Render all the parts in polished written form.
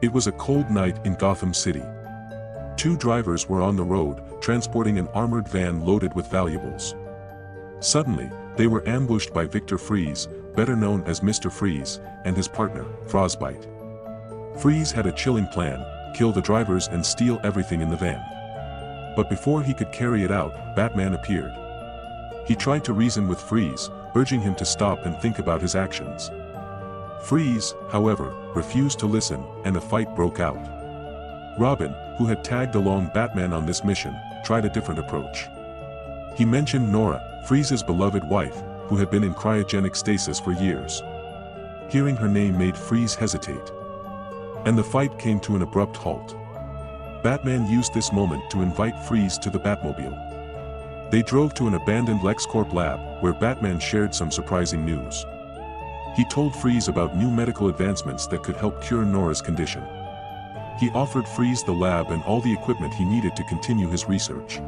It was a cold night in Gotham City. Two drivers were on the road, transporting an armored van loaded with valuables. Suddenly, they were ambushed by Victor Freeze, better known as Mr. Freeze, and his partner, Frostbite. Freeze had a chilling plan: kill the drivers and steal everything in the van. But before he could carry it out, Batman appeared. He tried to reason with Freeze, urging him to stop and think about his actions. Freeze, however, refused to listen, and a fight broke out. Robin, who had tagged along Batman on this mission, tried a different approach. He mentioned Nora, Freeze's beloved wife, who had been in cryogenic stasis for years. Hearing her name made Freeze hesitate. And the fight came to an abrupt halt. Batman used this moment to invite Freeze to the Batmobile. They drove to an abandoned LexCorp lab, where Batman shared some surprising news. He told Freeze about new medical advancements that could help cure Nora's condition. He offered Freeze the lab and all the equipment he needed to continue his research.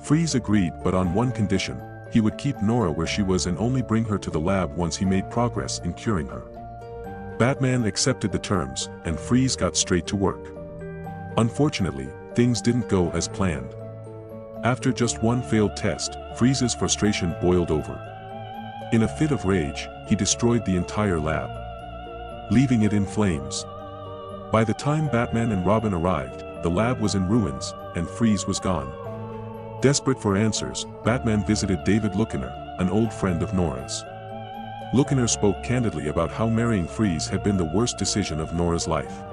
Freeze agreed, but on one condition: he would keep Nora where she was and only bring her to the lab once he made progress in curing her. Batman accepted the terms, and Freeze got straight to work. Unfortunately, things didn't go as planned. After just one failed test, Freeze's frustration boiled over. In a fit of rage, he destroyed the entire lab, leaving it in flames. By the time Batman and Robin arrived, the lab was in ruins, and Freeze was gone. Desperate for answers, Batman visited David Luckiner, an old friend of Nora's. Luckiner spoke candidly about how marrying Freeze had been the worst decision of Nora's life.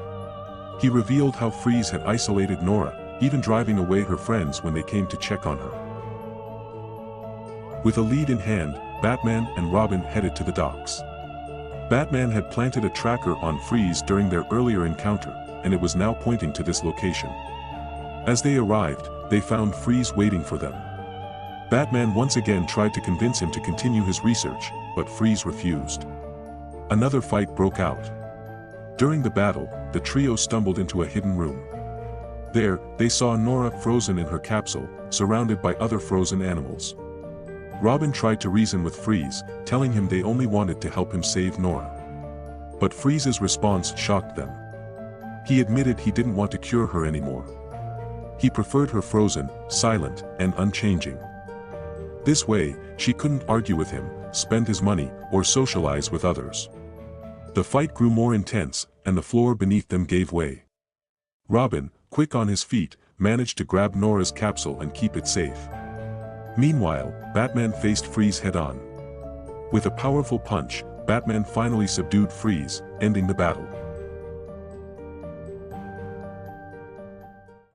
He revealed how Freeze had isolated Nora, even driving away her friends when they came to check on her. With a lead in hand, Batman and Robin headed to the docks. Batman had planted a tracker on Freeze during their earlier encounter, and it was now pointing to this location. As they arrived, they found Freeze waiting for them. Batman once again tried to convince him to continue his research, but Freeze refused. Another fight broke out. During the battle, the trio stumbled into a hidden room. There, they saw Nora frozen in her capsule, surrounded by other frozen animals. Robin tried to reason with Freeze, telling him they only wanted to help him save Nora. But Freeze's response shocked them. He admitted he didn't want to cure her anymore. He preferred her frozen, silent, and unchanging. This way, she couldn't argue with him, spend his money, or socialize with others. The fight grew more intense, and the floor beneath them gave way. Robin, quick on his feet, managed to grab Nora's capsule and keep it safe. Meanwhile, Batman faced Freeze head-on. With a powerful punch, Batman finally subdued Freeze, ending the battle.